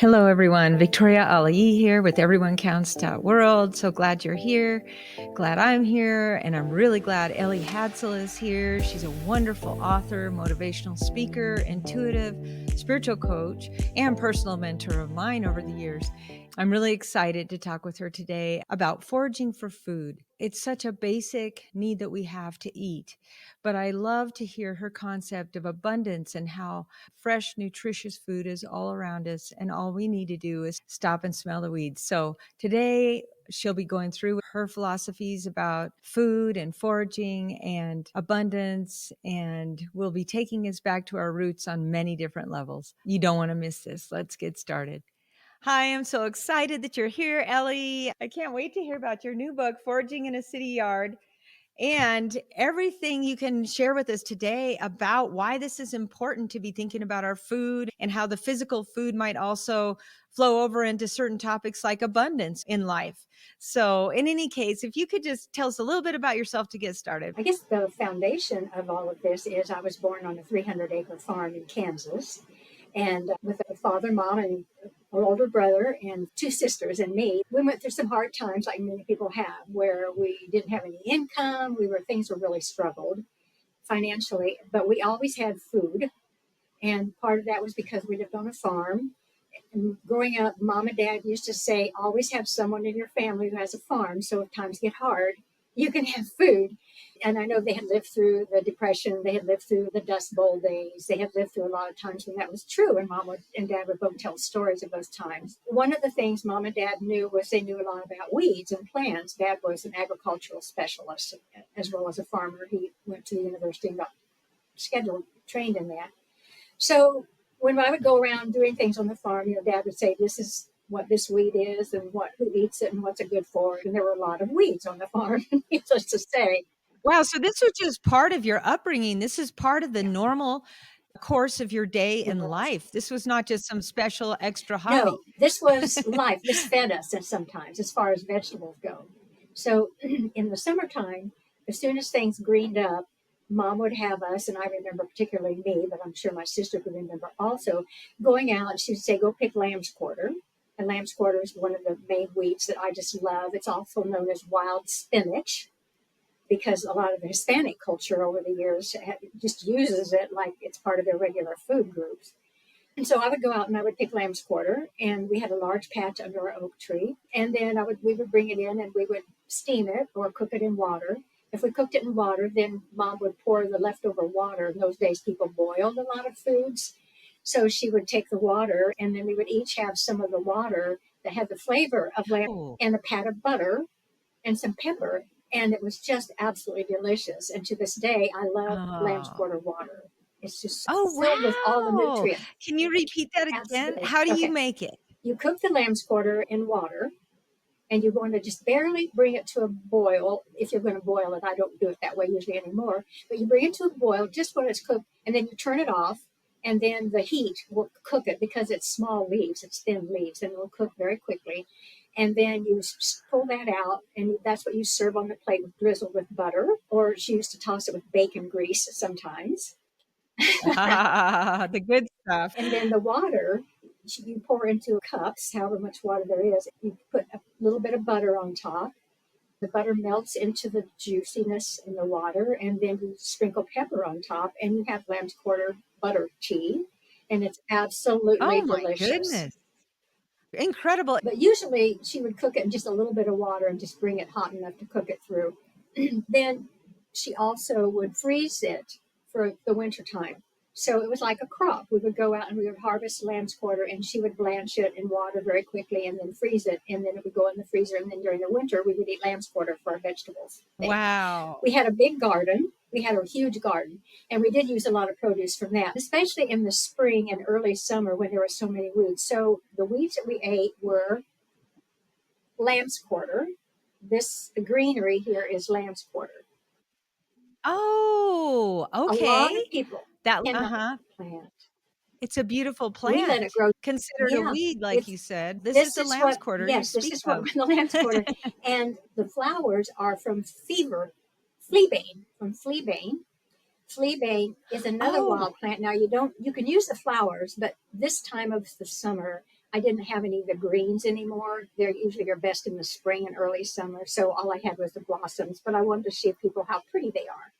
Hello, everyone. Victoria Ali here with EveryoneCounts.world. So glad you're here. Glad I'm here. And I'm really glad Ellie Hadsall is here. She's a wonderful author, motivational speaker, intuitive, spiritual coach, and personal mentor of mine over the years. I'm really excited to talk with her today about foraging for food. It's such a basic need that we have to eat. But I love to hear her concept of abundance and how fresh, nutritious food is all around us, and all we need to do is stop and smell the weeds. So today, she'll be going through her philosophies about food and foraging and abundance, and we'll be taking us back to our roots on many different levels. You don't want to miss this. Let's get started. Hi, I'm so excited that you're here, Ellie. I can't wait to hear about your new book, Foraging in a City Yard, and everything you can share with us today about why this is important to be thinking about our food and how the physical food might also flow over into certain topics like abundance in life. So, in any case, if you could just tell us a little bit about yourself to get started. I guess the foundation of all of this is I was born on a 300-acre farm in Kansas, and with a father, mom, and an older brother, and two sisters, and me. We went through some hard times, like many people have, where we didn't have any income. Things were really struggled financially, but we always had food, and part of that was because we lived on a farm. And growing up, mom and dad used to say, always have someone in your family who has a farm, so if times get hard, you can have food. And I know they had lived through the Depression, they had lived through the Dust Bowl days, they had lived through a lot of times when that was true, and and dad would both tell stories of those times. One of the things mom and dad knew was they knew a lot about weeds and plants. Dad was an agricultural specialist as well as a farmer. He went to the university and got trained in that. So when I would go around doing things on the farm, dad would say, this is what this weed is and who eats it and what's it good for. And there were a lot of weeds on the farm, needless to say. Wow, so this was just part of your upbringing. This is part of the normal course of your day in life. This was not just some special extra hobby. No, this was life. This fed us sometimes as far as vegetables go. So in the summertime, as soon as things greened up, mom would have us, and I remember particularly me, but I'm sure my sister would remember also, going out. She would say, go pick lamb's quarter. And lamb's quarter is one of the main weeds that I just love. It's also known as wild spinach because a lot of the Hispanic culture over the years just uses it like it's part of their regular food groups. And so I would go out and I would pick lamb's quarter, and we had a large patch under our oak tree. And then we would bring it in and we would steam it or cook it in water. If we cooked it in water, then mom would pour the leftover water. In those days, people boiled a lot of foods. So she would take the water, and then we would each have some of the water that had the flavor of lamb and a pat of butter and some pepper. And it was just absolutely delicious. And to this day, I love lamb's quarter water. It's just filled with all the nutrients. Can you repeat that again? Absolutely. How do you make it? You cook the lamb's quarter in water, and you're going to just barely bring it to a boil. If you're going to boil it, I don't do it that way usually anymore, but you bring it to a boil just when it's cooked, and then you turn it off, and then the heat will cook it because it's small leaves, it's thin leaves, and it will cook very quickly. And then you pull that out, and that's what you serve on the plate drizzled with butter, or she used to toss it with bacon grease sometimes. The good stuff. And then the water, you pour into cups, however much water there is. You put a little bit of butter on top. The butter melts into the juiciness in the water, and then you sprinkle pepper on top, and you have lamb's quarter butter tea, and it's absolutely delicious. Goodness. Incredible. But usually she would cook it in just a little bit of water and just bring it hot enough to cook it through. Then she also would freeze it for the winter time. So it was like a crop. We would go out and we would harvest lamb's quarter, and she would blanch it in water very quickly and then freeze it. And then it would go in the freezer. And then during the winter, we would eat lamb's quarter for our vegetables. Wow. We had a big garden. We had a huge garden, and we did use a lot of produce from that, especially in the spring and early summer when there were so many weeds. So the weeds that we ate were lamb's quarter. The greenery here is lamb's quarter. Oh, okay. A lot of people that plant. It's a beautiful plant. We let it grow. Considered a weed, like you said. This is the lamb's quarter. Yes, this is what the lamb's quarter. And the flowers are from fleabane. Fleabane is another wild plant. Now you can use the flowers, but this time of the summer, I didn't have any of the greens anymore. They're usually are best in the spring and early summer. So all I had was the blossoms, but I wanted to show people how pretty they are.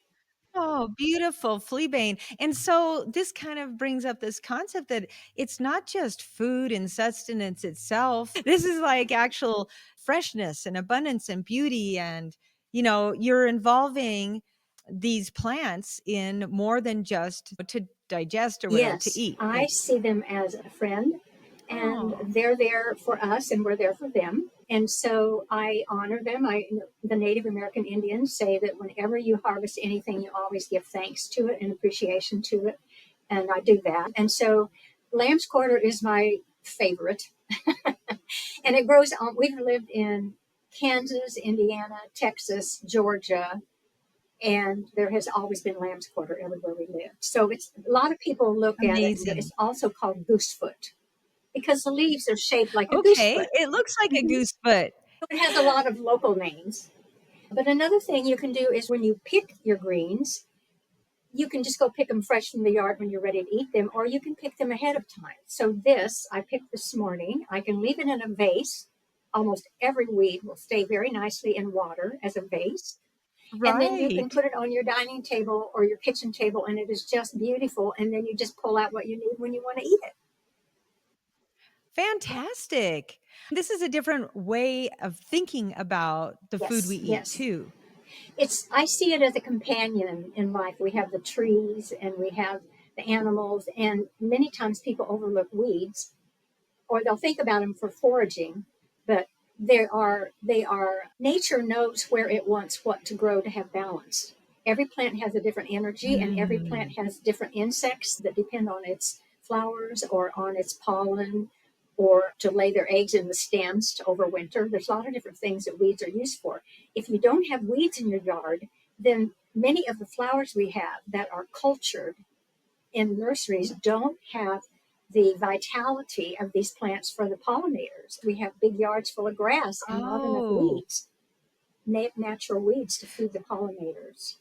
Oh, beautiful fleabane. And so this kind of brings up this concept that it's not just food and sustenance itself. This is like actual freshness and abundance and beauty. And, you're involving these plants in more than just to digest or whatever, to Yes, eat. I see them as a friend, and Oh, they're there for us, and we're there for them. And so I honor them. The Native American Indians say that whenever you harvest anything, you always give thanks to it and appreciation to it, and I do that. And so lamb's quarter is my favorite, and it grows on. We've lived in Kansas, Indiana, Texas, Georgia, and there has always been lamb's quarter everywhere we live. So it's a lot of people look at it and go, amazing. it's also called goosefoot because the leaves are shaped like a Okay. goosefoot. It looks like a Mm-hmm. goose foot. So it has a lot of local names. But another thing you can do is when you pick your greens, you can just go pick them fresh from the yard when you're ready to eat them, or you can pick them ahead of time. So this I picked this morning. I can leave it in a vase. Almost every weed will stay very nicely in water as a vase. And then you can Right. put it on your dining table or your kitchen table, and it is just beautiful. And then you just pull out what you need when you want to eat it. Fantastic. This is a different way of thinking about the food we Yes, eat yes. too. I see it as a companion in life. We have the trees and we have the animals, and many times people overlook weeds or they'll think about them for foraging, but they are nature knows where it wants what to grow to have balance. Every plant has a different energy, and every Mm. plant has different insects that depend on its flowers or on its pollen or to lay their eggs in the stems to overwinter. There's a lot of different things that weeds are used for. If you don't have weeds in your yard, then many of the flowers we have that are cultured in nurseries don't have the vitality of these plants for the pollinators. We have big yards full of grass and not enough Oh, weeds, natural weeds to feed the pollinators.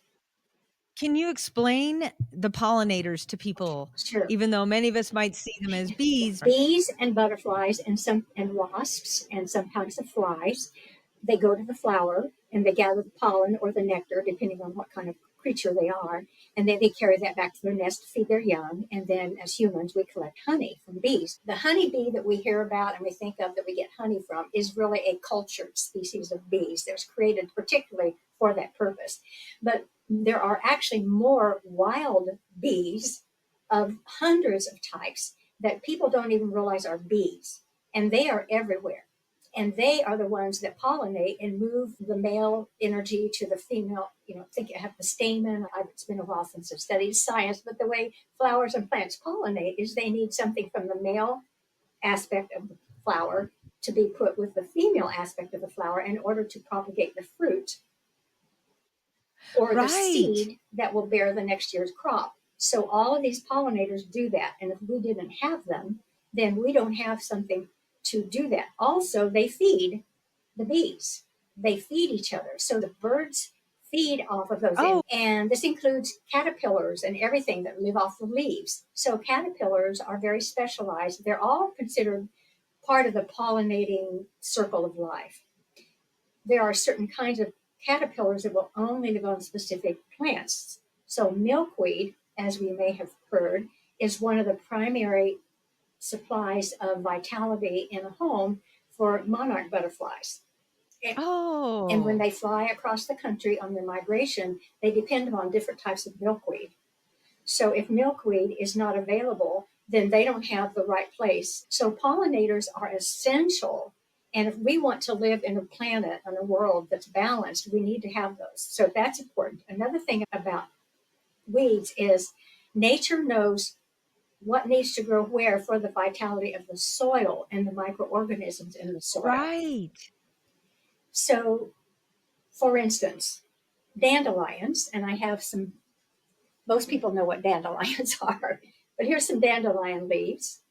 can you explain the pollinators to people, Sure. even though many of us might see them as bees? Bees and butterflies and wasps and sometimes the flies, they go to the flower and they gather the pollen or the nectar, depending on what kind of creature they are, and then they carry that back to their nest to feed their young. And then, as humans, we collect honey from bees. The honeybee that we hear about and we think of that we get honey from is really a cultured species of bees that's created particularly for that purpose. But there are actually more wild bees of hundreds of types that people don't even realize are bees, and they are everywhere. And they are the ones that pollinate and move the male energy to the female. Think you have the stamen. It's been a while since I've studied science, but the way flowers and plants pollinate is they need something from the male aspect of the flower to be put with the female aspect of the flower in order to propagate the fruit or the Right. seed that will bear the next year's crop. So all of these pollinators do that. And if we didn't have them, then we don't have something to do that. Also, they feed the bees. They feed each other. So the birds feed off of those. Oh, And this includes caterpillars and everything that live off the leaves. So caterpillars are very specialized. They're all considered part of the pollinating circle of life. There are certain kinds of caterpillars that will only live on specific plants. So, milkweed, as we may have heard, is one of the primary supplies of vitality in a home for monarch butterflies. And when oh, they fly across the country on their migration, they depend upon different types of milkweed. So if milkweed is not available, then they don't have the right place. So pollinators are essential. And if we want to live in a planet, in a world that's balanced, we need to have those. So that's important. Another thing about weeds is nature knows what needs to grow where for the vitality of the soil and the microorganisms in the soil. right. So, for instance, dandelions, and I have some, most people know what dandelions are, but here's some dandelion leaves.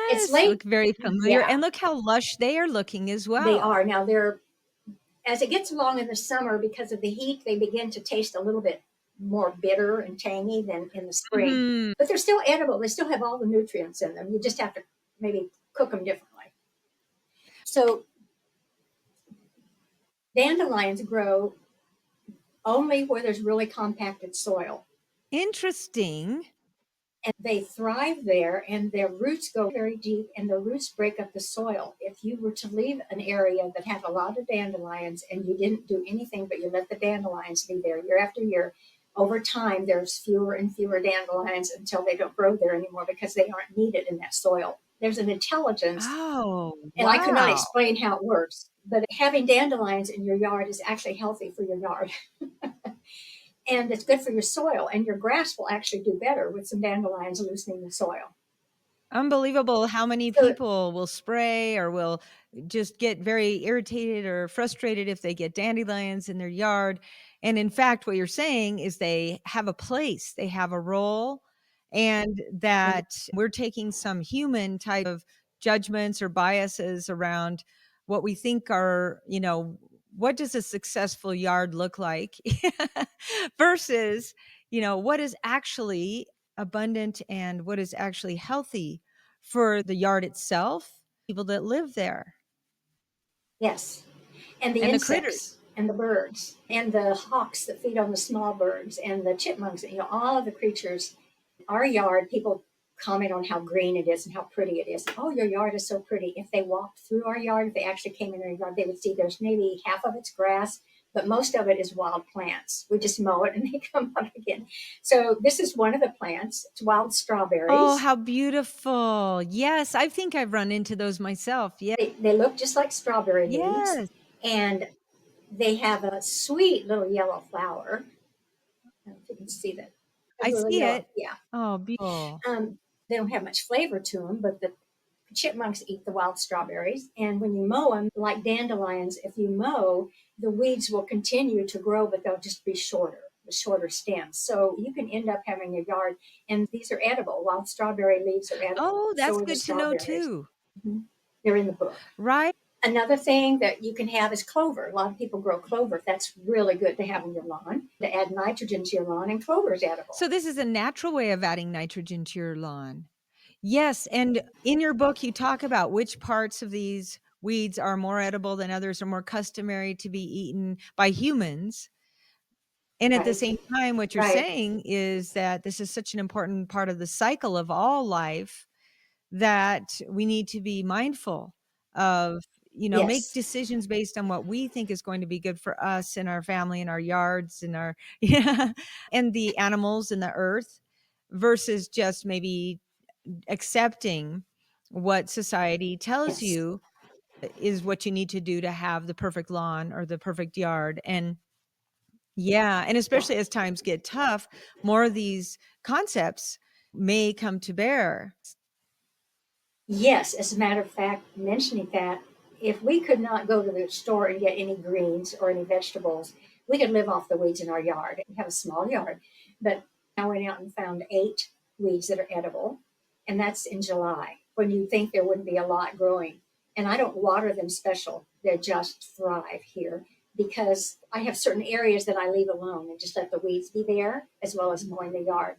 It's Yes, late. look very familiar. Yeah, And look how lush they are looking as they well. are. Now they're, as it gets along in the summer because of the heat, they begin to taste a little bit more bitter and tangy than in the spring. Mhm. But they're still edible. They still have all the nutrients in them. You just have to maybe cook them differently. So dandelions grow only where there's really compacted soil. Interesting. And they thrive there, and their roots go very deep, and the roots break up the soil. If you were to leave an area that had a lot of dandelions and you didn't do anything but you let the dandelions be there year after year, over time there's fewer and fewer dandelions until they don't grow there anymore because they aren't needed in that soil. There's an intelligence, Oh, and I could not wow. explain how it works, but having dandelions in your yard is actually healthy for your yard. And it's good for your soil, and your grass will actually do better with some dandelions loosening the soil. Unbelievable how many So people will spray or will just get very irritated or frustrated if they get dandelions in their yard. And in fact, what you're saying is they have a place, they have a role, and they, that we're taking some human type of judgments or biases around what we think are, what does a successful yard look like versus, what is actually abundant and what is actually healthy for the yard itself, people that live there, yes, and the and the critters. insects and the birds and the hawks that feed on the small birds and the chipmunks, all of the creatures. Our yard, people comment on how green it is and how pretty it is. Oh, your yard is so pretty. If they walked through our yard, if they actually came in our yard, they would see there's maybe half of it's grass, but most of it is wild plants. We just mow it and they come up again. So this is one of the plants. It's wild Oh, strawberries. how beautiful. Yes, I think I've run into those myself. Yeah. They look just like strawberry leaves, Yes, and they have a sweet little yellow flower. I don't know if you can see that. A I little see yellow, it. yeah. Oh, beautiful. They don't have much flavor to them, but the chipmunks eat the wild strawberries. And when you mow them, like dandelions, if you mow, the weeds will continue to grow, but they'll just be shorter, the shorter stems. So you can end up having a yard, and these are edible. Wild strawberry leaves are edible. Oh, So that's are the good to know strawberries. too. Mhm. They're in the book. Right? Another thing that you can have is clover. A lot of people grow clover. That's really good to have in your lawn to add nitrogen to your lawn, and clover is edible. So this is a natural way of adding nitrogen to your lawn. Yes, and in your book, you talk about which parts of these weeds are more edible than others, are more customary to be eaten by humans. And at the Right, same time, what you're right. saying is that this is such an important part of the cycle of all life that we need to be mindful of, make Yes, decisions based on what we think is going to be good for us and our family and our yards and our yeah, and the animals and the earth versus just maybe accepting what society tells yes, you is what you need to do to have the perfect lawn or the perfect yard. And yeah, and yeah. especially as times get tough, more of these concepts may come to bear. Yes, as a matter of fact, mentioning that, if we could not go to the store and get any greens or any vegetables, we could live off the weeds in our yard. We have a small yard, but I went out and found 8 weeds that are edible, and that's in July when you think there wouldn't be a lot growing. And I don't water them special, they just thrive here because I have certain areas that I leave alone and just let the weeds be there as well as mowing the yard.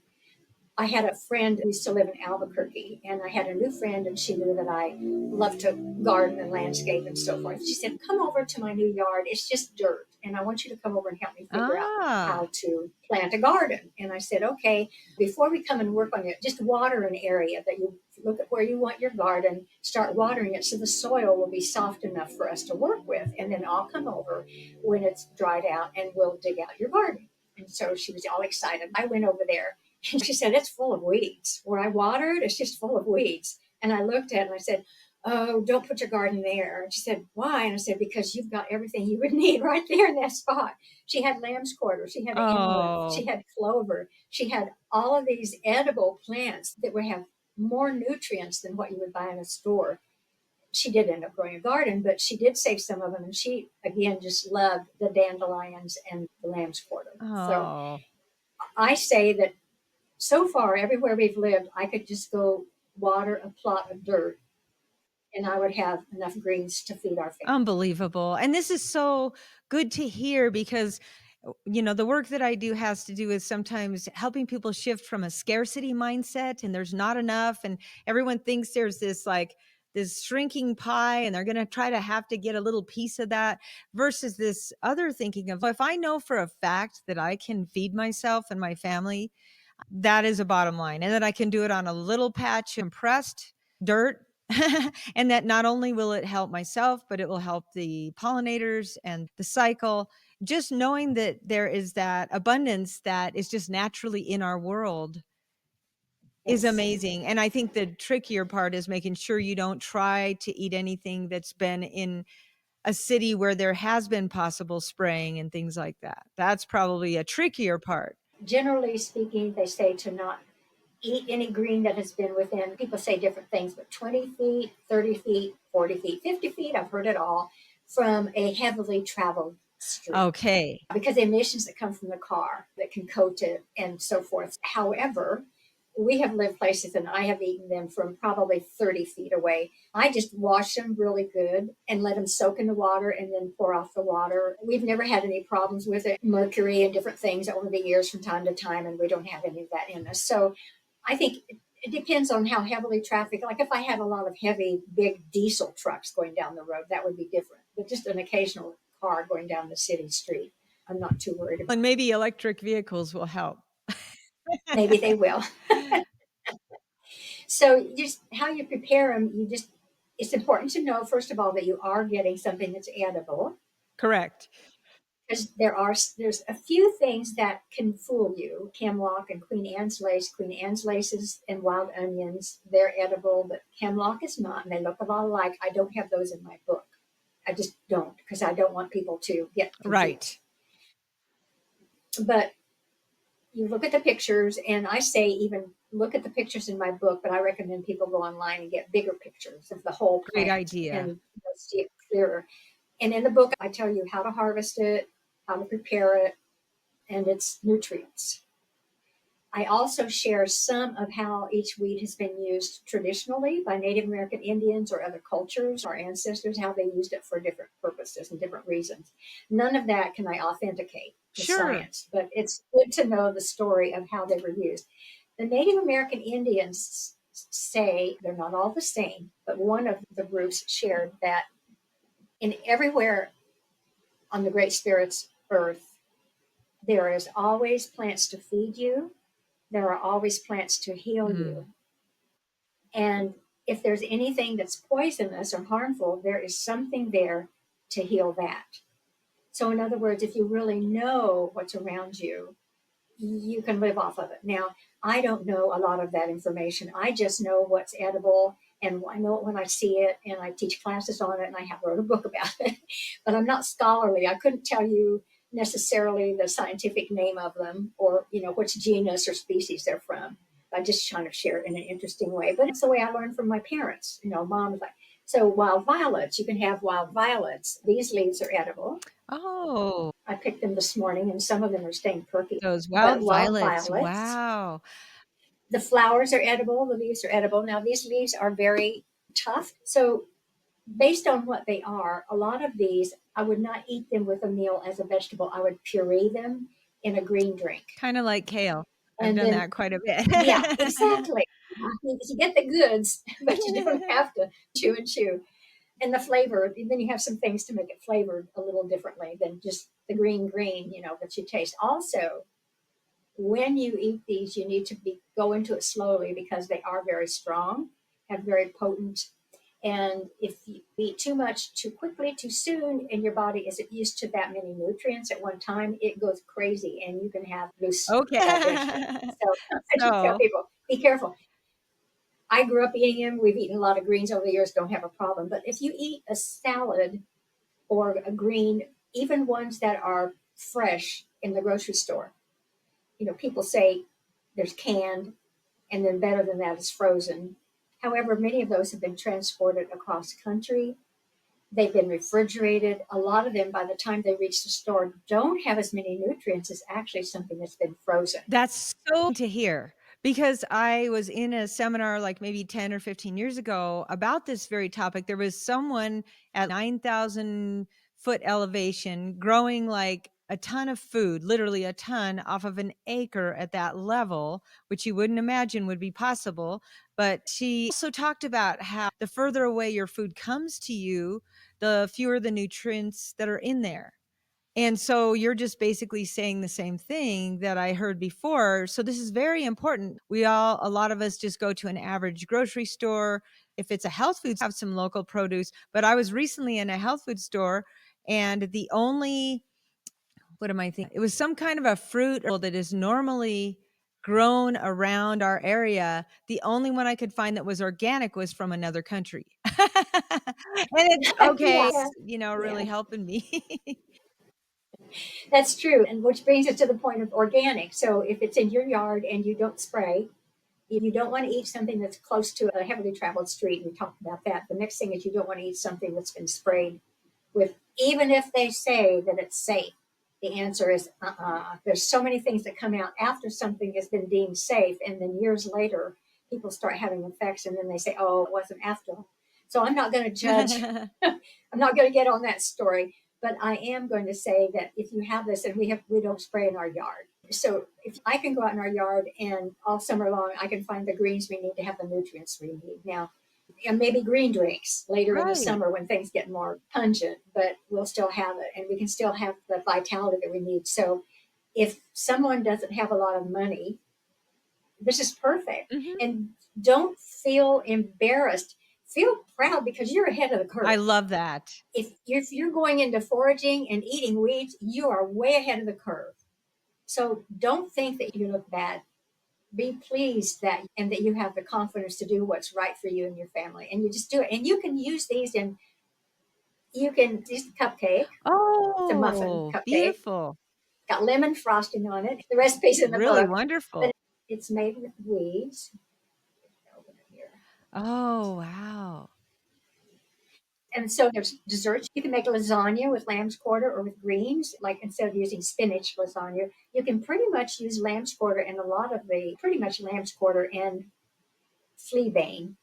I had a friend who used to live in Albuquerque, and I had a new friend, and she knew that I love to garden and landscape and so forth. She said, "Come over to my new yard. It's just dirt, and I want you to come over and help me figure out Ah, how to plant a garden." And I said, "Okay, before we come and work on it, just water an area that you look at where you want your garden, start watering it so the soil will be soft enough for us to work with, and then I'll come over when it's dried out and we'll dig out your garden." And so she was all excited. I went over there, and she said, "It's full of weeds. Where I watered, it's just full of weeds." And I looked at it and I said, "Oh, don't put your garden there." And she said, "Why?" And I said, "Because you've got everything you would need right there in that spot." She had lamb's quarter, she had amaryllis, she oh, had clover, she had all of these edible plants that would have more nutrients than what you would buy in a store. She did end up growing a garden, but she did save some of them. And she, again, just loved the dandelions and the lamb's quarter. So oh. I say that so far, everywhere we've lived, I could just go water a plot of dirt and I would have enough greens to feed our family. Unbelievable. And this is so good to hear because, the work that I do has to do with sometimes helping people shift from a scarcity mindset and there's not enough. And everyone thinks there's this like this shrinking pie and they're going to try to have to get a little piece of that versus this other thinking of if I know for a fact that I can feed myself and my family, that is a bottom line. And that I can do it on a little patch of compressed dirt. And that not only will it help myself, but it will help the pollinators and the cycle. Just knowing that there is that abundance that is just naturally in our world is Yes. amazing. And I think the trickier part is making sure you don't try to eat anything that's been in a city where there has been possible spraying and things like that. That's probably a trickier part. Generally speaking, they say to not eat any green that has been within, people say different things, but 20 feet, 30 feet, 40 feet, 50 feet, I've heard it all, from a heavily traveled street. Okay. Because the emissions that come from the car that can coat it and so forth. However, we have lived places and I have eaten them from probably 30 feet away. I just wash them really good and let them soak in the water and then pour off the water. We've never had any problems with it, mercury and different things over the years from time to time, and we don't have any of that in us. So I think it depends on how heavily traffic. Like if I had a lot of heavy, big diesel trucks going down the road, that would be different. But just an occasional car going down the city street, I'm not too worried about. And maybe electric vehicles will help. Maybe they will. So just how you prepare them, it's important to know, first of all, that you are getting something that's edible. Correct. Because there's a few things that can fool you. Hemlock and Queen Anne's lace. Queen Anne's laces and wild onions, they're edible, but hemlock is not, and they look a lot alike. I don't have those in my book. I just don't because I don't want people to get confused. Right. But you look at the pictures, and I say even look at the pictures in my book, but I recommend people go online and get bigger pictures of the whole Great plant idea. and you'll see it clearer. And in the book, I tell you how to harvest it, how to prepare it, and its nutrients. I also share some of how each weed has been used traditionally by Native American Indians or other cultures, our ancestors, how they used it for different purposes and different reasons. None of that can I authenticate with Sure. science, but it's good to know the story of how they were used. The Native American Indians say they're not all the same, but one of the groups shared that in everywhere on the Great Spirit's earth, there is always plants to feed you. There are always plants to heal you. And if there's anything that's poisonous or harmful, there is something there to heal that. So, in other words, if you really know what's around you, you can live off of it. Now, I don't know a lot of that information. I just know what's edible, and I know it when I see it, and I teach classes on it, and I have wrote a book about it. But I'm not scholarly. I couldn't tell you necessarily the scientific name of them or which genus or species they're from. I just kind of share it in an interesting way. But it's the way I learned from my parents. Mom was like, so wild violets, you can have wild violets. These leaves are edible. Oh, I picked them this morning, and some of them are staying perky. those But wild wild violets. violets, Wow. the flowers are edible, the leaves are edible. Now, these leaves are very tough. So, based on what they are, a lot of these, I would not eat them with a meal as a vegetable. I would puree them in a green drink. Kind of like kale. I've And done then, that quite a yeah, bit. exactly. You get the goods, but you don't have to chew and chew. And the flavor, then you have some things to make it flavored a little differently than just the green, that you taste. Also, when you eat these, you need to go into it slowly because they are very strong, have very potent. And if you eat too much too quickly, too soon, and your body isn't used to that many nutrients at one time, it goes crazy and you can have loose digestion. Okay. So I just tell So, people, be careful. I grew up eating them. We've eaten a lot of greens over the years, don't have a problem. But if you eat a salad or a green, even ones that are fresh in the grocery store, people say there's canned, and then better than that is frozen. However, many of those have been transported across country. They've been refrigerated. A lot of them, by the time they reach the store, don't have as many nutrients as actually something that's been frozen. that's so to hear because I was in a seminar like maybe 10 or 15 years ago about this very topic. There was someone at 9,000 foot elevation growing like a ton of food, literally a ton, off of an acre at that level, which you wouldn't imagine would be possible. But she also talked about how the further away your food comes to you, the fewer the nutrients that are in there. And so you're just basically saying the same thing that I heard before. So this is very important. A lot of us just go to an average grocery store. If it's a health food, have some local produce. But I was recently in a health food store, and the only, what am I thinking? It was some kind of a fruit that is normally grown around our area. The only one I could find that was organic was from another country. And it's okay, Yeah, really yeah, helping me. that's true. And which brings us to the point of organic. So if it's in your yard and you don't spray, you don't want to eat something that's close to a heavily traveled street. We talked about that. The next thing is you don't want to eat something that's been sprayed with, even if they say that it's safe. The answer is There's so many things that come out after something has been deemed safe, and then years later, people start having effects, and then they say, "Oh, it wasn't after all." So I'm not going to judge. I'm not going to get on that story, but I am going to say that if you have this, and we don't spray in our yard. So if I can go out in our yard and all summer long, I can find the greens we need to have the nutrients we need. Now, and maybe green drinks later in the Right. summer when things get more pungent, but we'll still have it and we can still have the vitality that we need. So if someone doesn't have a lot of money, this is perfect. Mhm. And don't feel embarrassed. Feel proud because you're ahead of the I curve. love that. If you're going into foraging and eating weeds, you are way ahead of the curve. So don't think that you look bad. Be pleased that you have the confidence to do what's right for you and your family, and you just do it. And you can use these in you can use the cupcake. It's a muffin Oh, cupcake. beautiful. Got lemon frosting on it. The recipe's in the Really book, but wonderful. it's made with weeds. Open it here. Oh, wow. And so there's desserts. You can make lasagna with lamb's quarter or with greens. Like instead of using spinach lasagna, you can pretty much use lamb's quarter and a lot of the pretty much lamb's quarter and fleabane.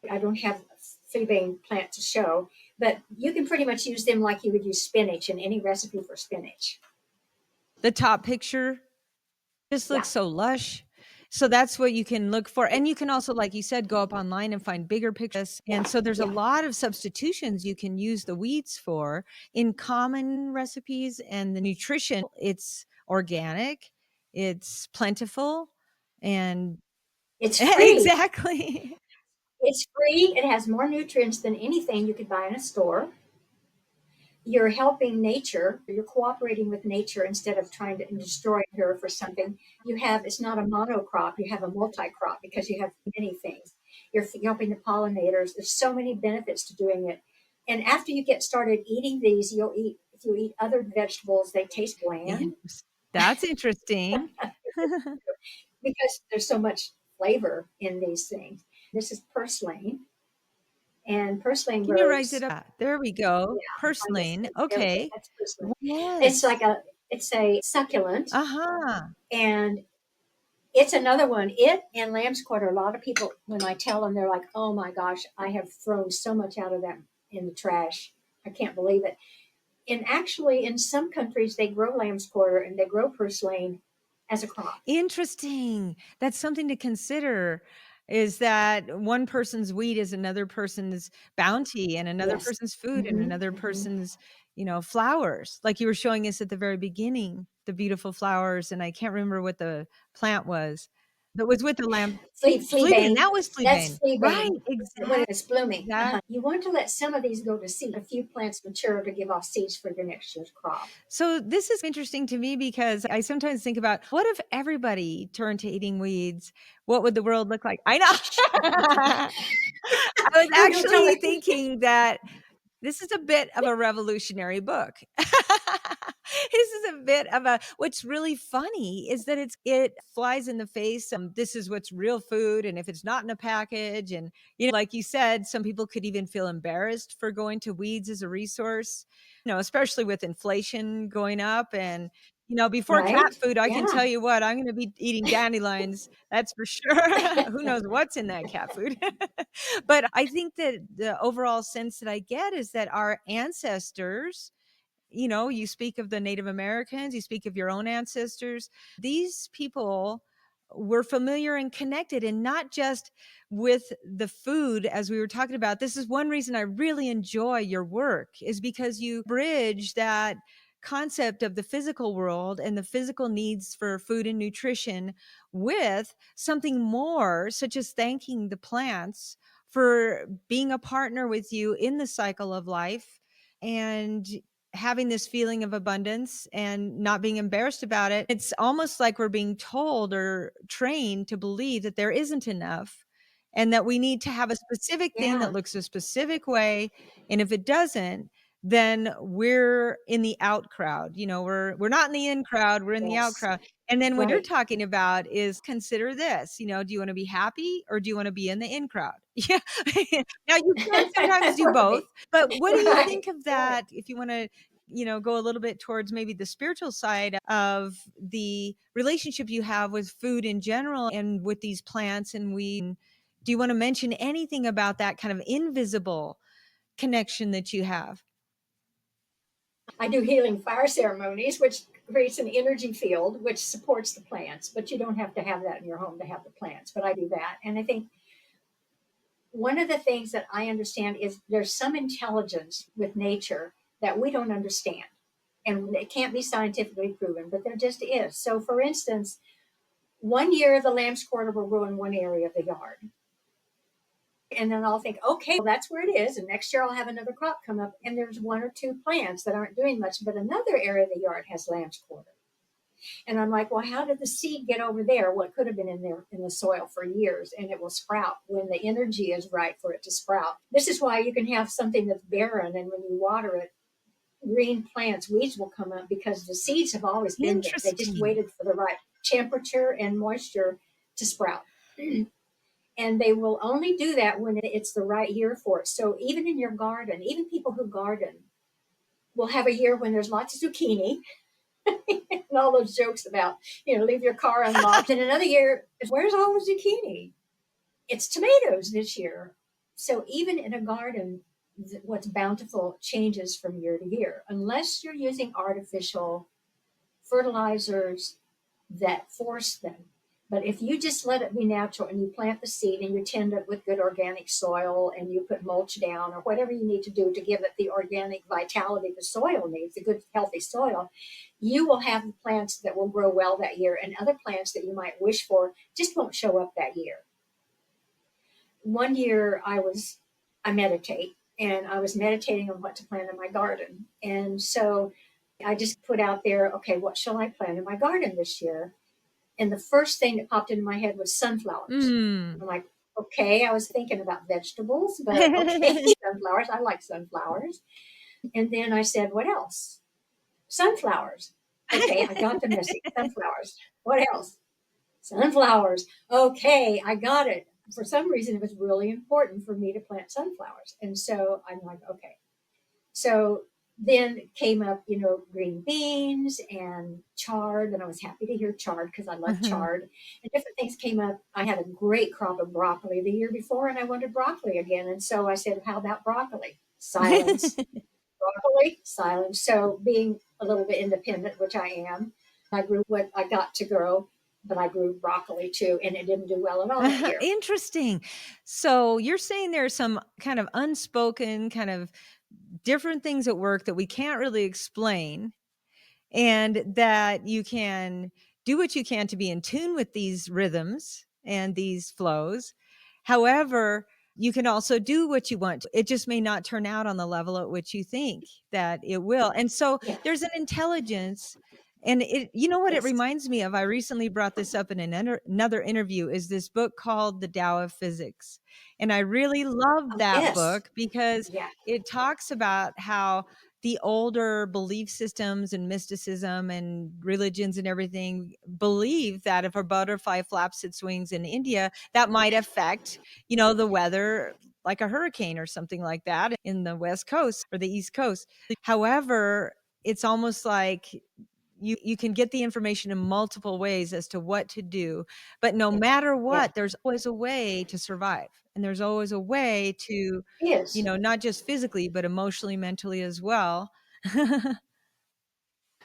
I don't have a fleabane plant to show, but you can pretty much use them like you would use spinach in any recipe for spinach. The top picture just Yeah, looks so lush. So that's what you can look for. And you can also, like you said, go up online and find bigger pictures. yeah, And so there's a yeah. lot of substitutions you can use the weeds for in common recipes. And the nutrition, it's organic, it's plentiful, and It's free. exactly. It's free. It has more nutrients than anything you could buy in a store. You're helping nature. You're cooperating with nature instead of trying to destroy her for something. It's not a monocrop. You have a multi-crop because you have many things. You're helping the pollinators. There's so many benefits to doing it. And after you get started eating these, if you eat other vegetables, they taste bland That's interesting. because there's so much flavor in these things. This is purslane, and purslane Can you rise grows. it up? There we go. Yeah, on this Purslane. thing. There we go. Okay. That's purslane. It's Yes. like it's a succulent, Uh-huh. and it's another one. It and lamb's quarter. A lot of people, when I tell them, they're like, "Oh my gosh, I have thrown so much out of that in the trash. I can't believe it." And actually, in some countries, they grow lamb's quarter and they grow purslane as a crop. Interesting. That's something to consider, is that one person's wheat is another person's bounty and another Yes. person's food and Hmm. another Hmm. person's, flowers. Like you were showing us at the very beginning, the beautiful flowers, and I can't remember what the plant was that was with the lamb. Fleabane, Fleabane. that was That's fleabane. Right, fleabane when exactly. it's blooming. Exactly. You want to let some of these go to seed. A few plants mature to give off seeds for your next year's crop. So this is interesting to me because I sometimes think about, what if everybody turned to eating weeds? What would the world look like? I know. I was Oh, don't tell actually me. thinking that this is a bit of a revolutionary book. This is a bit of a, what's really funny is that it flies in the face. This is what's real food. And if it's not in a package, and, like you said, some people could even feel embarrassed for going to weeds as a resource, especially with inflation going up. And, before cat Right? food, I can Yeah. tell you what, I'm going to be eating dandelions. That's for sure. Who knows what's in that cat food? But I think that the overall sense that I get is that our ancestors, you speak of the Native Americans, you speak of your own ancestors. These people were familiar and connected, and not just with the food, as we were talking about. This is one reason I really enjoy your work, is because you bridge that concept of the physical world and the physical needs for food and nutrition with something more, such as thanking the plants for being a partner with you in the cycle of life, and having this feeling of abundance and not being embarrassed about it. It's almost like we're being told or trained to believe that there isn't enough, and that we need to have a specific thing Yeah. that looks a specific way. And if it doesn't, then we're in the out crowd. We're not in the in crowd, we're in the out Yes. crowd. And then what you're Right. talking about is, consider this, do you want to be happy or do you want to be in the in crowd? Yeah. Now you can sometimes do both, Right. but what do you Right. think of Right. that, if you want to go a little bit towards maybe the spiritual side of the relationship you have with food in general and with these plants and weed? Do you want to mention anything about that kind of invisible connection that you have? I do healing fire ceremonies, which creates an energy field which supports the plants, but you don't have to have that in your home to have the plants. But I do that. And I think one of the things that I understand is there's some intelligence with nature that we don't understand. And it can't be scientifically proven, but there just is. So, for instance, one year the lamb's quarter will grow in one area of the yard. And then I'll think, okay, well, that's where it is. And next year I'll have another crop come up, and there's one or two plants that aren't doing much, but another area of the yard has lamb's quarter. And I'm like, well, how did the seed get over there? Well, it could have been in there in the soil for years, and it will sprout when the energy is right for it to sprout. This is why you can have something that's barren, and when you water it, green plants, weeds will come up because the seeds have always been there. They just Interesting. waited for the right temperature and moisture to sprout. And they will only do that when it's the right year for it. So even in your garden, even people who garden will have a year when there's lots of zucchini and all those jokes about, leave your car unlocked. And another year, where's all the zucchini? It's tomatoes this year. So even in a garden, what's bountiful changes from year to year, unless you're using artificial fertilizers that force them. But if you just let it be natural and you plant the seed and you tend it with good organic soil and you put mulch down or whatever you need to do to give it the organic vitality the soil needs, a good healthy soil, you will have plants that will grow well that year, and other plants that you might wish for just won't show up that year. One year I meditate, and I was meditating on what to plant in my garden. And so I just put out there, okay, what shall I plant in my garden this year? And the first thing that popped into my head was sunflowers. Mm. I'm like, okay, I was thinking about vegetables, but okay, sunflowers. I like sunflowers. And then I said, what else? Sunflowers. Okay, I got the message. Sunflowers. What else? Sunflowers. Okay, I got it. For some reason, it was really important for me to plant sunflowers. And so I'm like, okay. So then came up, green beans and chard. And I was happy to hear chard because I love chard. And different things came up. I had a great crop of broccoli the year before, and I wanted broccoli again. And so I said, how about broccoli? Silence. Broccoli, silence. So being a little bit independent, which I am, I grew what I got to grow, but I grew broccoli too, and it didn't do well at all that year. Interesting. So you're saying there's some kind of unspoken, kind of different things at work that we can't really explain, and that you can do what you can to be in tune with these rhythms and these flows. However, you can also do what you want. It just may not turn out on the level at which you think that it will. And so Yeah. there's an intelligence. And what it Yes. reminds me of, I recently brought this up in another interview, is this book called The Tao of Physics. And I really love Oh, that yes. book because Yeah. it talks about how the older belief systems and mysticism and religions and everything believe that if a butterfly flaps its wings in India, that might affect, the weather, like a hurricane or something like that in the West Coast or the East Coast. However, it's almost like you can get the information in multiple ways as to what to do, but no matter Yeah. what, there's always a way to survive, and there's always a way to, It is. not just physically but emotionally, mentally as well.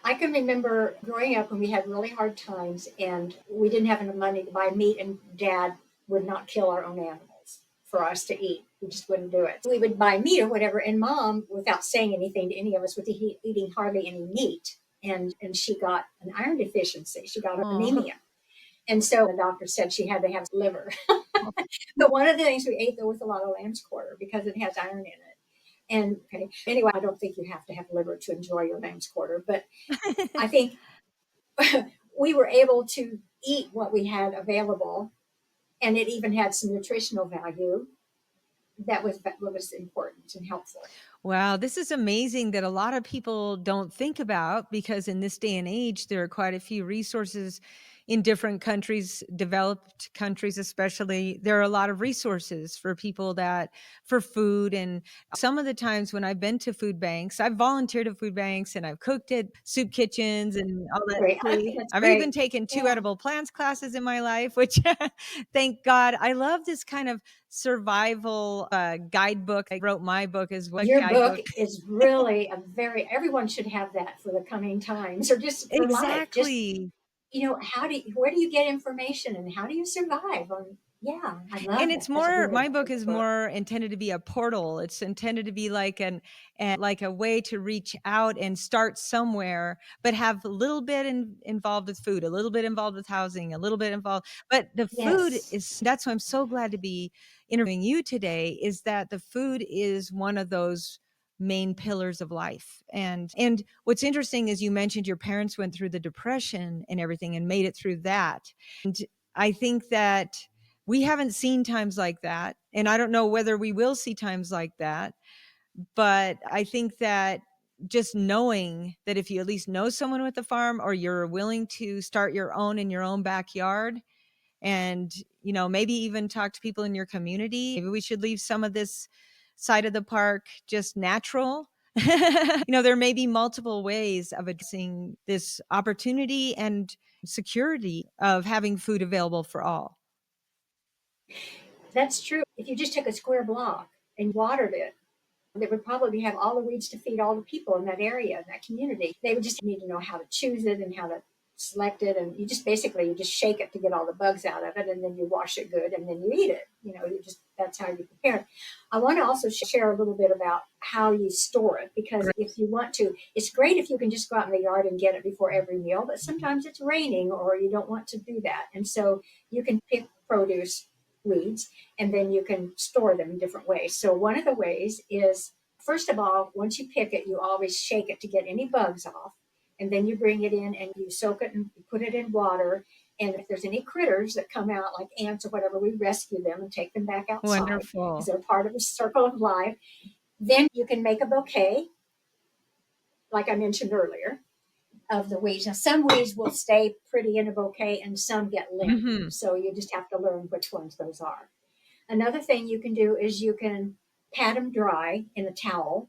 I can remember growing up when we had really hard times and we didn't have enough money to buy meat, and Dad would not kill our own animals for us to eat. We just wouldn't do it. We would buy meat or whatever, and Mom, without saying anything to any of us, was eating hardly any meat. And she got an iron deficiency. She got Oh. anemia. And so the doctor said she had to have liver. But one of the things we ate, though, was a lot of lamb's quarter because it has iron in it. And okay, anyway, I don't think you have to have liver to enjoy your lamb's quarter, but I think we were able to eat what we had available, and it even had some nutritional value that was important and helpful. Wow, this is amazing that a lot of people don't think about because in this day and age, there are quite a few resources in different countries, developed countries especially. There are a lot of resources for people that for food. And some of the times when I've been to food banks, I've volunteered at food banks and I've cooked at soup kitchens and all that. Great. I think that's I've even great. taken two Yeah. edible plants classes in my life, which thank God. I love this kind of survival guidebook. I wrote my book as well, a Your book guidebook. is really a very, everyone should have that for the coming times or just for life. Just, Exactly. where do you get information and how do you survive? Yeah, I And love it's that. That's a more really my book good is book. more intended to be a portal. It's intended to be like an and like a way to reach out and start somewhere, but have a little bit involved with food, a little bit involved with housing, a little bit involved. But the food Yes. is that's why I'm so glad to be interviewing you today, is that the food is one of those main pillars of life. And what's interesting is you mentioned your parents went through the depression and everything and made it through that. And I think that we haven't seen times like that. And I don't know whether we will see times like that. But I think that just knowing that if you at least know someone with a farm or you're willing to start your own in your own backyard and, maybe even talk to people in your community, maybe we should leave some of this side of the park just natural. There may be multiple ways of addressing this opportunity and security of having food available for all. That's true. If you just took a square block and watered it, they would probably have all the weeds to feed all the people in that area, in that community. They would just need to know how to choose it and how to select it. And you just shake it to get all the bugs out of it. And then you wash it good and then you eat it. That's how you prepare it. I want to also share a little bit about how you store it because if you want to, it's great if you can just go out in the yard and get it before every meal, but sometimes it's raining or you don't want to do that. And so you can pick produce weeds and then you can store them in different ways. So one of the ways is, first of all, once you pick it, you always shake it to get any bugs off. And then you bring it in and you soak it and you put it in water. And if there's any critters that come out, like ants or whatever, we rescue them and take them back outside because Wonderful. they're part of the circle of life. Then you can make a bouquet, like I mentioned earlier, of the weeds. Now, some weeds will stay pretty in a bouquet and some get limp. Mhm. So you just have to learn which ones those are. Another thing you can do is you can pat them dry in a towel,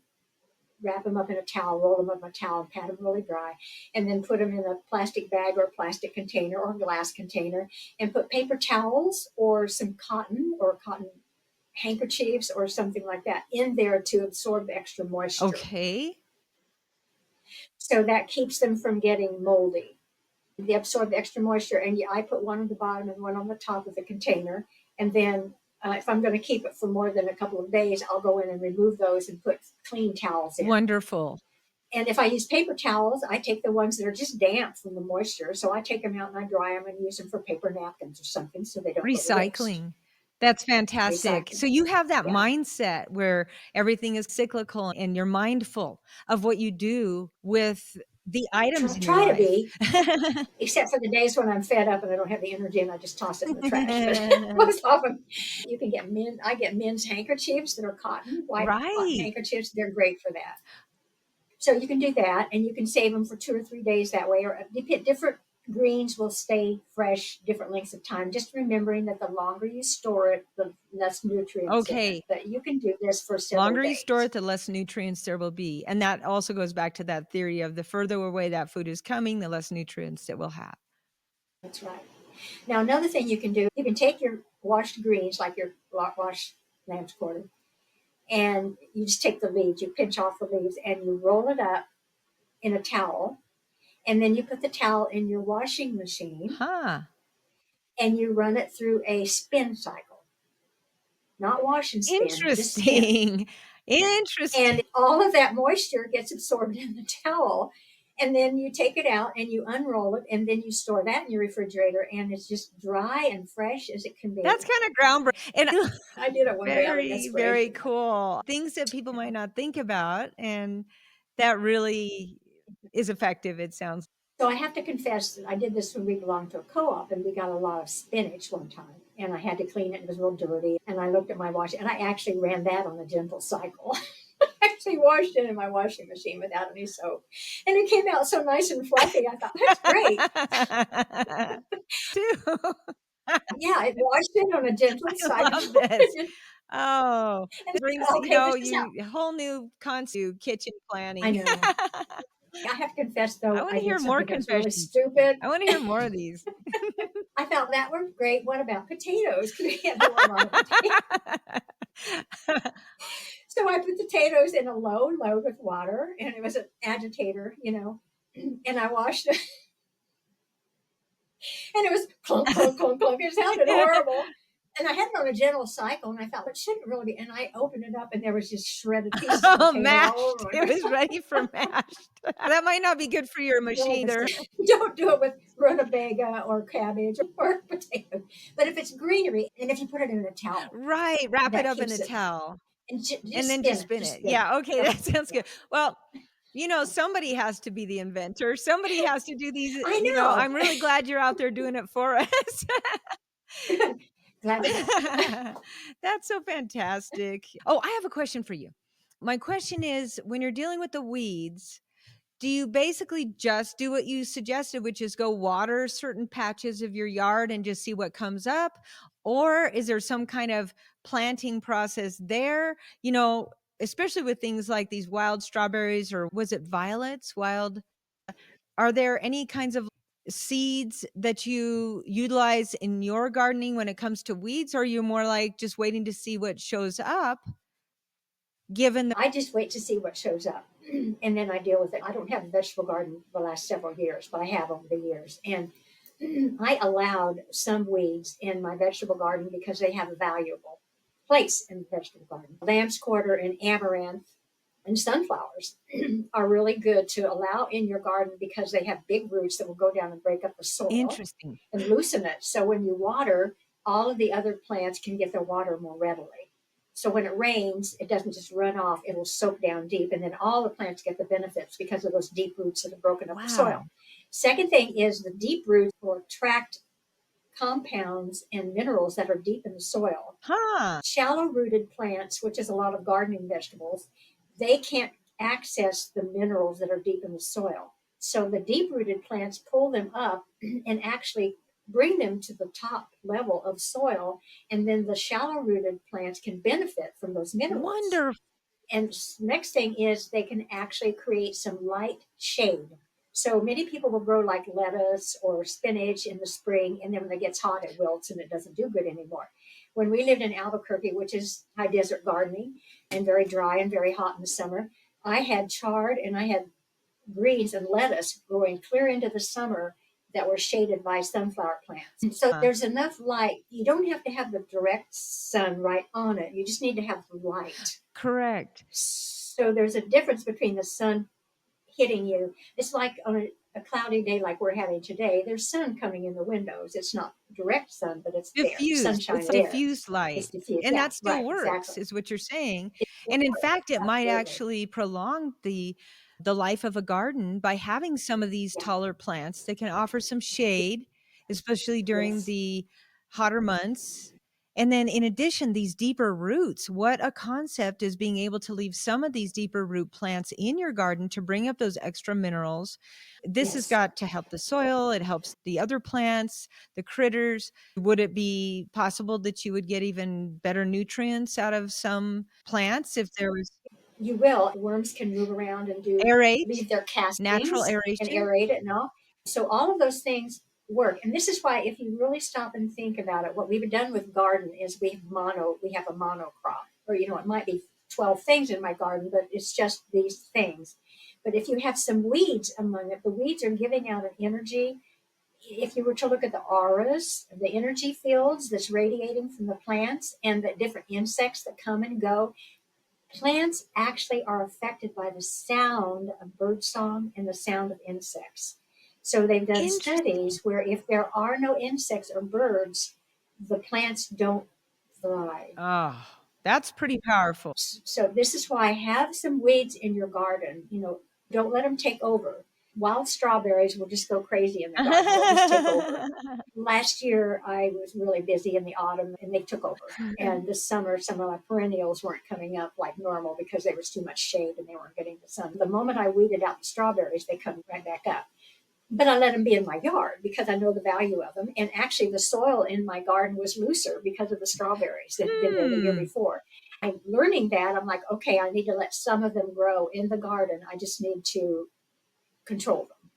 wrap them up in a towel, roll them up in a towel, and pat them really dry, and then put them in a plastic bag or a plastic container or a glass container, and put paper towels or some cotton or cotton handkerchiefs or something like that in there to absorb the extra moisture. Okay. So that keeps them from getting moldy. They absorb the extra moisture, and I put one on the bottom and one on the top of the container. And then if I'm going to keep it for more than a couple of days, I'll go in and remove those and put clean towels in. Wonderful. And if I use paper towels, I take the ones that are just damp from the moisture. So I take them out and I dry them and use them for paper napkins or something so they don't go to waste. Recycling. That's fantastic. Recycling. So you have that Yeah. mindset where everything is cyclical and you're mindful of what you do with the items in your Try to life. be, except for the days when I'm fed up and I don't have the energy and I just toss it in the trash. But most often, you can get I get men's handkerchiefs that are cotton, white cotton Right. handkerchiefs. They're great for that. So you can do that, and you can save them for 2 or 3 days that way. Or different greens will stay fresh different lengths of time. Just remembering that the longer you store it, the less nutrients in it. Okay. But you can do this for several Longer you store days. it, the less nutrients there will be. And that also goes back to that theory of the further away that food is coming, the less nutrients it will have. That's right. Now another thing you can do, you can take your washed greens, like your washed lamb's quarter, and you just take the leaves, you pinch off the leaves, and you roll it up in a towel, And then you put the towel in your washing machine Huh. and you run it through a spin cycle. Not wash and spin, just spin. Interesting. And Interesting. all of that moisture gets absorbed in the towel. And then you take it out and you unroll it, and then you store that in your refrigerator, and it's just dry and fresh as it can That's be. kinda groundbreaking, and I did it one day out of very, very desperation. cool. Things that people might not think about, and that really is effective, it sounds. So I have to confess that I did this when we belonged to a co-op, and we got a lot of spinach one time, and I had to clean it. It was real dirty, and I looked at my wash, and I actually ran that on a gentle cycle. I actually washed it in my washing machine without any soap, and it came out so nice and fluffy. I thought that's great. Too. Yeah, I washed it on a gentle I cycle. love this. Oh, And it brings, okay, this is how you a whole new concept to kitchen I planning. know. I have to confess, I though, I wanna hear did more something that was really confessions. stupid. I wanna hear more of these. I thought that was great. What about potatoes? Because we had a lot of potatoes. So I put potatoes in a low load with water, and it was an agitator, and I washed it, and it was clunk, clunk, clunk, clunk. It sounded horrible. And I had it on a gentle cycle, and I thought, it shouldn't really be. And I opened it up, and there was just shredded pieces of Oh, potato all mashed. over It my was ready for mashed. That might not be good for your real machine either. mistake. Don't do it with rutabaga or cabbage or potato. But if it's greenery, and if you put it in a towel, Right, wrap it that up in keeps a it. towel And and just then spin just it. spin Just it. spin it. Yeah, okay, Okay. that sounds Yeah. good. Well, somebody has to be the inventor. Somebody has to do these, I know. I'm really glad you're out there doing it for us. Glad to help. That's so fantastic. Oh, I have a question for you. My question is, when you're dealing with the weeds, do you basically just do what you suggested, which is go water certain patches of your yard and just see what comes up? Or is there some kind of planting process there? Especially with things like these wild strawberries, or was it violets? Wild. Are there any kinds of seeds that you utilize in your gardening when it comes to weeds? Or are you more like just waiting to see what shows up, given the I just wait to see what shows up and then I deal with it. I don't have a vegetable garden the last several years, but I have over the years. And I allowed some weeds in my vegetable garden because they have a valuable place in the vegetable garden. Lamb's quarter and amaranth and sunflowers are really good to allow in your garden because they have big roots that will go down and break up the soil interesting? and loosen it. So when you water, all of the other plants can get their water more readily. So when it rains, it doesn't just run off, it'll soak down deep, and then all the plants get the benefits because of those deep roots that have broken up the soil. Wow. Second thing is the deep roots will attract compounds and minerals that are deep in the soil. Huh. Shallow rooted plants, which is a lot of gardening vegetables, they can't access the minerals that are deep in the soil. So the deep rooted plants pull them up and actually bring them to the top level of soil. And then the shallow rooted plants can benefit from those minerals. Wonderful. And next thing is they can actually create some light shade. So many people will grow like lettuce or spinach in the spring, and then when it gets hot, it wilts and it doesn't do good anymore. When we lived in Albuquerque, which is high desert gardening and very dry and very hot in the summer, I had chard and I had greens and lettuce growing clear into the summer that were shaded by sunflower plants. So there's enough light. You don't have to have the direct sun right on it. You just need to have the light. Correct. So there's a difference between the sun hitting you. It's like on a cloudy day like we're having today, there's sun coming in the windows. It's not direct sun, but it's there. Diffused. Sunshine It's is there. diffused light, It's diffused. and Yeah, that still right, works, exactly. is what you're saying. It And in works. fact, it might Absolutely. actually prolong the life of a garden by having some of these Yeah. taller plants that can offer some shade, especially during Yes. the hotter months. And then in addition, these deeper roots, what a concept is being able to leave some of these deeper root plants in your garden to bring up those extra minerals. This has Yes. got to help the soil, it helps the other plants, the critters. Would it be possible that you would get even better nutrients out of some plants if there was You will. Worms can move around and aerate, leave their natural castings and aeration? aerate it and all. So all of those things work. And this is why if you really stop and think about it, what we've done with garden is we have a monocrop, or it might be 12 things in my garden, but it's just these things. But if you have some weeds among it, the weeds are giving out an energy. If you were to look at the auras, the energy fields that's radiating from the plants and the different insects that come and go, plants actually are affected by the sound of birdsong and the sound of insects. So they've done Interesting. studies where if there are no insects or birds, the plants don't thrive. Oh, that's pretty powerful. So this is why have some weeds in your garden. Don't let them take over. Wild strawberries will just go crazy in the garden. They'll just take over. Last year, I was really busy in the autumn and they took over. And this summer, some of my perennials weren't coming up like normal because there was too much shade and they weren't getting the sun. The moment I weeded out the strawberries, they come right back up. But I let them be in my yard because I know the value of them. And actually, the soil in my garden was looser because of the strawberries that had been there the year Hmm. before. I'm learning that. I'm like, okay, I need to let some of them grow in the garden. I just need to control them.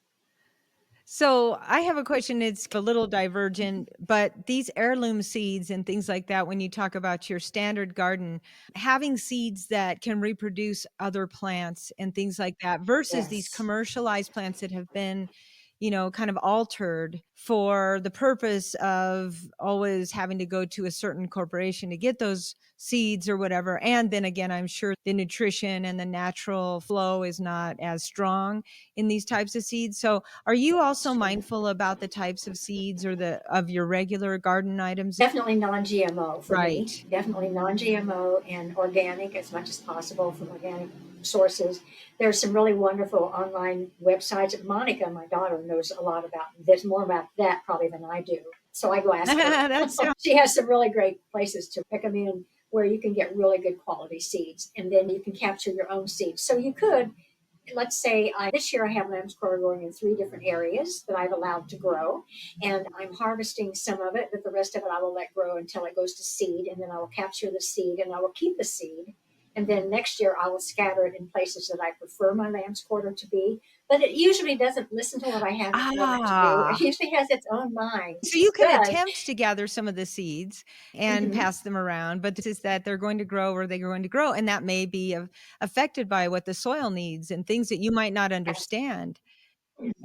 So I have a question. It's a little divergent, but these heirloom seeds and things like that, when you talk about your standard garden, having seeds that can reproduce other plants and things like that versus these Yes. commercialized plants that have been, kind of altered for the purpose of always having to go to a certain corporation to get those seeds or whatever. And then again, I'm sure the nutrition and the natural flow is not as strong in these types of seeds. So are you It's also true. mindful about the types of seeds or the of your regular garden items? Definitely non-GMO for me. Right. Definitely non-GMO and organic as much as possible from organic sources. There's some really wonderful online websites. Monica, my daughter, knows a lot about this, more about that probably than I do. So I go ask her. That sounds She has some really great places to recommend where you can get really good quality seeds, and then you can capture your own seeds. So you could, let's say this year I have lamb's quarter growing in 3 different areas that I've allowed to grow, and I'm harvesting some of it, but the rest of it I will let grow until it goes to seed, and then I will capture the seed and I will keep the seed. And then next year I will scatter it in places that I prefer my lamb's quarter to be. But it usually doesn't listen to what I have it tell it to do. It ah. usually has its own mind. So you can But attempt to gather some of the seeds and mhm, pass them around, but this is that they're going to grow where they're going to grow, and that may be affected by what the soil needs and things that you might not understand.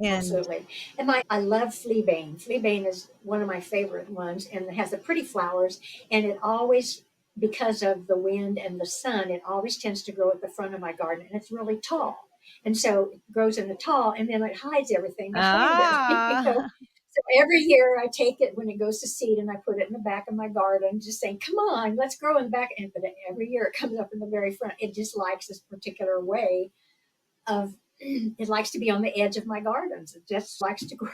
And absolutely. I love fleabane. Fleabane is one of my favorite ones and it has the pretty flowers. And it always, because of the wind and the sun, it always tends to grow at the front of my garden. And it's really tall. And so it grows in the tall and then it hides everything behind it. ah. So every year I take it when it goes to seed and I put it in the back of my garden, just saying, come on, let's grow in the back. And but every year it comes up in the very front. It just likes this particular way of it likes to be on the edge of my gardens. It just likes to grow.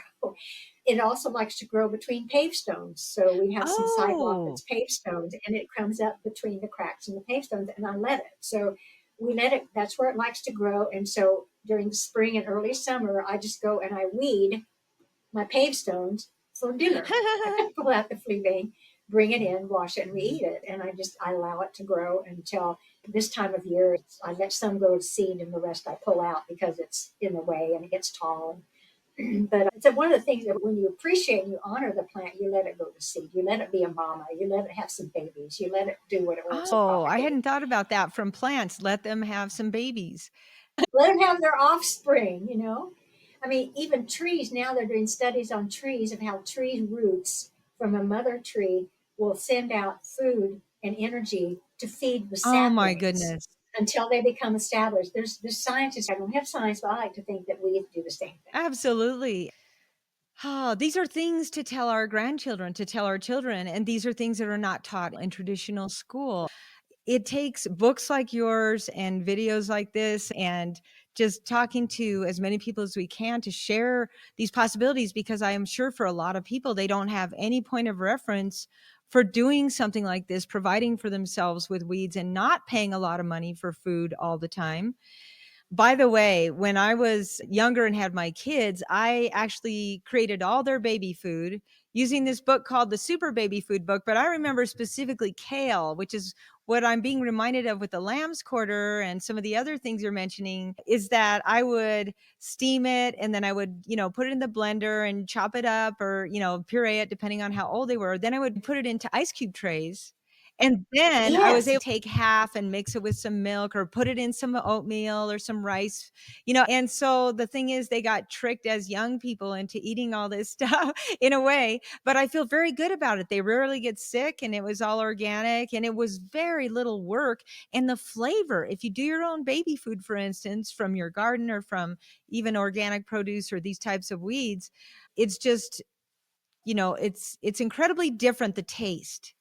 It also likes to grow between pave stones. So we have some sidewalk Oh. that's pave stones and it comes up between the cracks in the pave stones and I let it. So we let it, that's where it likes to grow. And so during the spring and early summer, I just go and I weed my pave stones for dinner. I pull out the flea bane, bring it in, wash it, and we eat it. And I allow it to grow until this time of year. I let some go to seed, and the rest I pull out because it's in the way and it gets tall. But it's one of the things that when you appreciate and you honor the plant, you let it go to seed. You let it be a mama. You let it have some babies. You let it do what it wants to Oh, I propagate. hadn't thought about that from plants. Let them have some babies. Let them have their offspring. I mean, even trees, now they're doing studies on trees of how tree roots from a mother tree will send out food and energy to feed the Oh my saplings goodness. until they become established. There's scientists, I don't have science, but I like to think that we do the same thing. Absolutely. Oh, these are things to tell our grandchildren, to tell our children, and these are things that are not taught in traditional school. It takes books like yours and videos like this and just talking to as many people as we can to share these possibilities because I am sure for a lot of people, they don't have any point of reference for doing something like this, providing for themselves with weeds and not paying a lot of money for food all the time. By the way, when I was younger and had my kids, I actually created all their baby food using this book called the Super Baby Food Book. But I remember specifically kale, which is what I'm being reminded of with the lamb's quarter and some of the other things you're mentioning is that I would steam it and then I would, put it in the blender and chop it up or, puree it depending on how old they were. Then I would put it into ice cube trays And then I was Yes. able to take half and mix it with some milk or put it in some oatmeal or some rice, and so the thing is they got tricked as young people into eating all this stuff in a way, but I feel very good about it. They rarely get sick and it was all organic and it was very little work. And the flavor, if you do your own baby food, for instance, from your garden or from even organic produce or these types of weeds, it's just, it's incredibly different. The taste,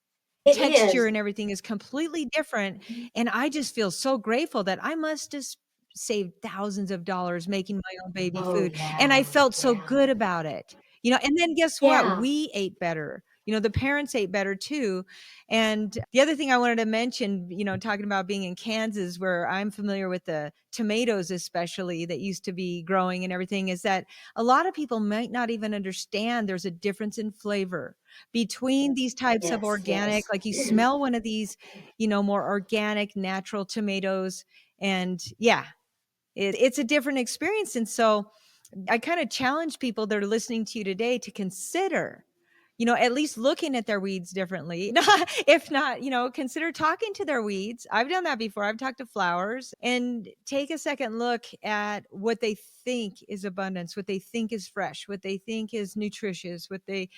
It texture is. and everything is completely different, and I just feel so grateful that I must just saved thousands of dollars making my own baby Oh, food, and I yeah. felt so Yeah. good about it. And then guess what? Yeah. We ate better. The parents ate better too. And the other thing I wanted to mention, talking about being in Kansas, where I'm familiar with the tomatoes, especially that used to be growing and everything, is that a lot of people might not even understand there's a difference in flavor between these types of Yes. organic, Yes. like you smell one of these, more organic, natural tomatoes. And yeah, it's a different experience. And so I kind of challenge people that are listening to you today to consider, at least looking at their weeds differently. If not, consider talking to their weeds. I've done that before. I've talked to flowers and take a second look at what they think is abundance, what they think is fresh, what they think is nutritious, what they,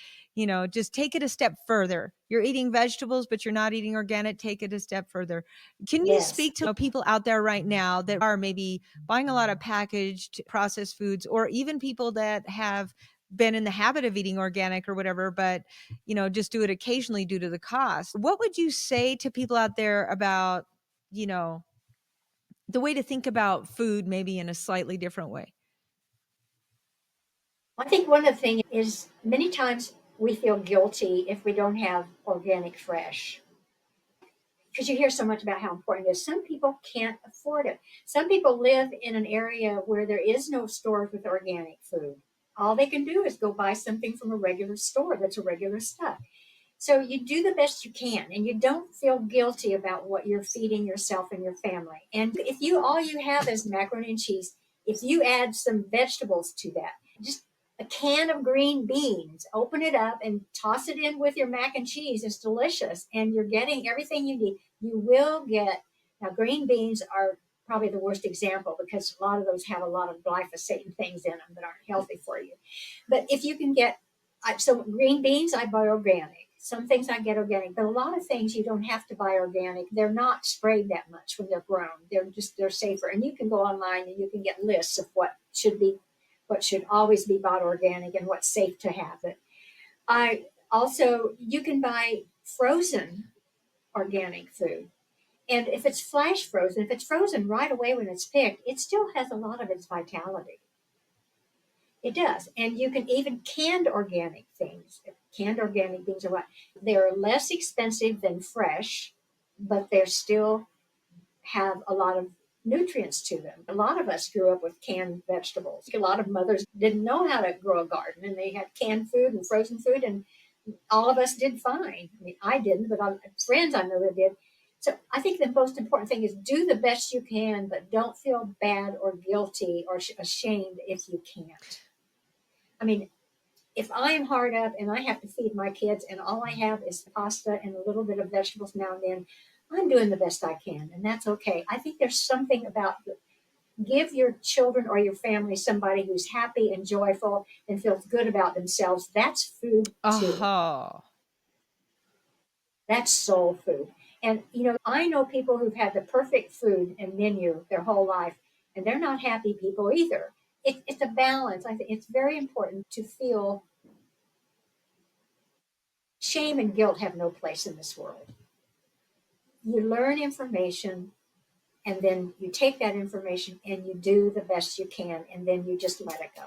just take it a step further. You're eating vegetables, but you're not eating organic. Take it a step further. Can you Yes. speak to people out there right now that are maybe buying a lot of packaged processed foods, or even people that have been in the habit of eating organic or whatever, but just do it occasionally due to the cost? What would you say to people out there about, you know, the way to think about food maybe in a slightly different way? I think one of the things is many times we feel guilty if we don't have organic fresh. Because you hear so much about how important it is. Some people can't afford it. Some people live in an area where there is no stores with organic food. All they can do is go buy something from a regular store that's a regular stuff. So you do the best you can and you don't feel guilty about what you're feeding yourself and your family. And if you all you have is macaroni and cheese, if you add some vegetables to that, just a can of green beans, open it up and toss it in with your mac and cheese. It's delicious and you're getting everything you need. You will get, now green beans are probably the worst example because a lot of those have a lot of glyphosate and things in them that aren't healthy for you. But if you can get, so green beans, I buy organic. Some things I get organic, but a lot of things you don't have to buy organic. They're not sprayed that much when they're grown. They're safer, and you can go online and you can get lists of what should always be bought organic and what's safe to have it. I also you can buy frozen organic food, and if it's flash frozen, if it's frozen right away when it's picked, it still has a lot of its vitality. It does. And you can even canned organic things. Canned organic things are what? They're less expensive than fresh, but they still have a lot of nutrients to them. A lot of us grew up with canned vegetables. A lot of mothers didn't know how to grow a garden and they had canned food and frozen food, and all of us did fine. I mean, I didn't, but friends I know that did. So I think the most important thing is do the best you can, but don't feel bad or guilty or ashamed if you can't. I mean, if I'm hard up and I have to feed my kids and all I have is pasta and a little bit of vegetables now and then, I'm doing the best I can, and that's okay. I think there's something about give your children or your family somebody who's happy and joyful and feels good about themselves. That's food too. Oh, That's soul food. And I know people who've had the perfect food and menu their whole life, and they're not happy people either. It's a balance. I think it's very important to feel shame and guilt have no place in this world. You learn information and then you take that information and you do the best you can and then you just let it go.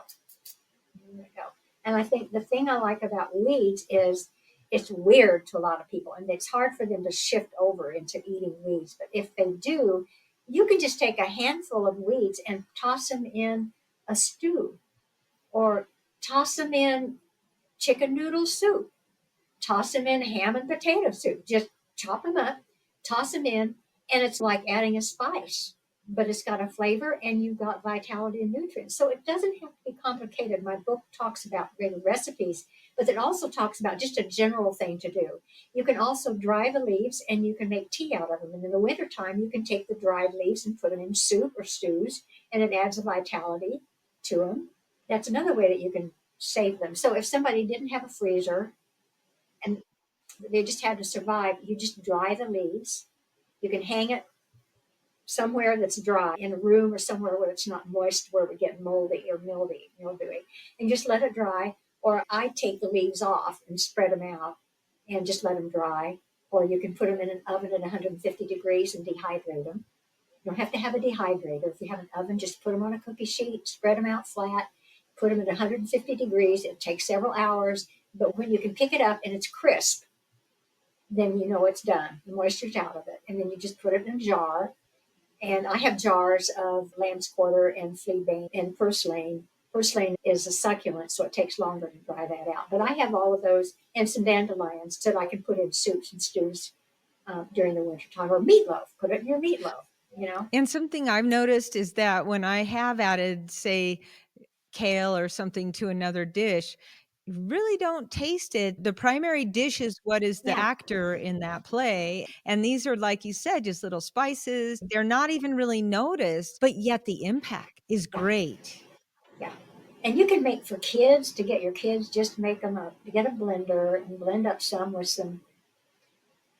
Let it go. And I think the thing I like about weeds is it's weird to a lot of people and it's hard for them to shift over into eating weeds. But if they do, you can just take a handful of weeds and toss them in a stew or toss them in chicken noodle soup, toss them in ham and potato soup. Just chop them up, toss them in, and it's like adding a spice. but it's got a flavor and you've got vitality and nutrients. So it doesn't have to be complicated. My book talks about really recipes, but it also talks about just a general thing to do. You can also dry the leaves and you can make tea out of them. And in the wintertime, you can take the dried leaves and put them in soup or stews, and it adds a vitality to them. That's another way that you can save them. So if somebody didn't have a freezer and they just had to survive, you just dry the leaves. You can hang it somewhere that's dry in a room or somewhere where it's not moist, where we get moldy or mildewy, and just let it dry. Or I take the leaves off and spread them out and just let them dry. Or you can put them in an oven at 150 degrees and dehydrate them. You don't have to have a dehydrator. If you have an oven, just put them on a cookie sheet, spread them out flat, put them at 150 degrees. It takes several hours, but when you can pick it up and it's crisp, then you know it's done. The moisture's out of it. And then you just put it in a jar, and I have jars of lamb's quarter and fleabane and purslane. Purslane is a succulent, so it takes longer to dry that out. But I have all of those and some dandelions that I can put in soups and stews during the wintertime. Or meatloaf, put it in your meatloaf. And something I've noticed is that when I have added, say, kale or something to another dish, you really don't taste it. The primary dish is what is the Yeah, actor in that play. And these are, like you said, just little spices. They're not even really noticed, but yet the impact is yeah, great. yeah. And you can make for kids, to get your kids, just make them get a blender and blend up some with some,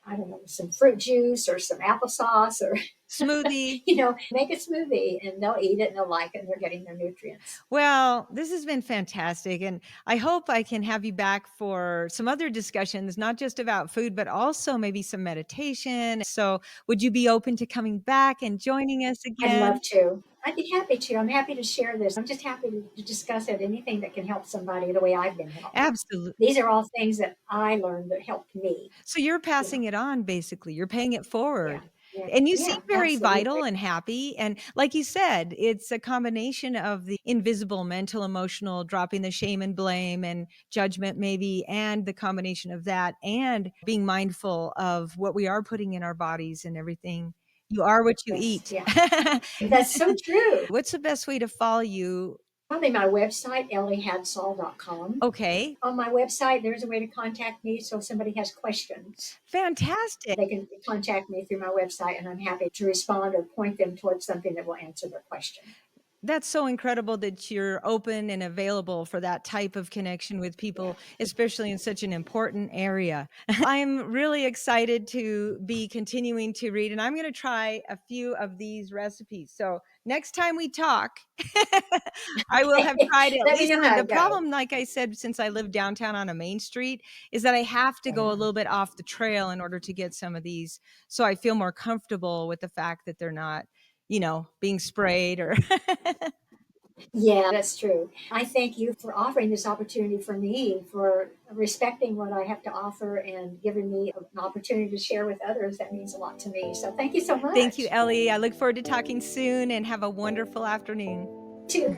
I don't know, some fruit juice or some applesauce or Smoothie. make a smoothie and they'll eat it and they'll like it and they're getting their nutrients. Well, this has been fantastic. And I hope I can have you back for some other discussions, not just about food, but also maybe some meditation. So, would you be open to coming back and joining us I'd love again? to. I'd be happy to. I'm happy to share this. I'm just happy to discuss it. Anything that can help somebody the way I've been helped. Absolutely. These are all things that I learned that helped me. So you're You know, passing it on basically, you're paying it yeah, forward. yeah, And you seem yeah, very vital absolutely. and happy, and like you said, it's a combination of the invisible, mental, emotional, dropping the shame and blame and judgment maybe, and the combination of that and being mindful of what we are putting in our bodies and everything. You are what you Yes, eat. yeah, that's so true. What's the best way to follow you? Probably my website, elliehadsall.com. Okay, On my website, there's a way to contact me. So if somebody has questions, fantastic. they can contact me through my website, and I'm happy to respond or point them towards something that will answer their question. That's so incredible that you're open and available for that type of connection with Yeah. people, especially in such an important area. I'm really excited to be continuing to read, and I'm going to try a few of these recipes. So next time we talk, I will have Okay. tried at Let me least know one. how The it goes. problem, like I said, since I live downtown on a main street, is that I have to go a Yeah. little bit off the trail in order to get some of these. So I feel more comfortable with the fact that they're not, being sprayed or Yeah, that's true. I thank you for offering this opportunity for me, for respecting what I have to offer and giving me an opportunity to share with others. That means a lot to me. So thank you so Thank you, much. Ellie. I look forward to talking soon and have a wonderful afternoon. Too.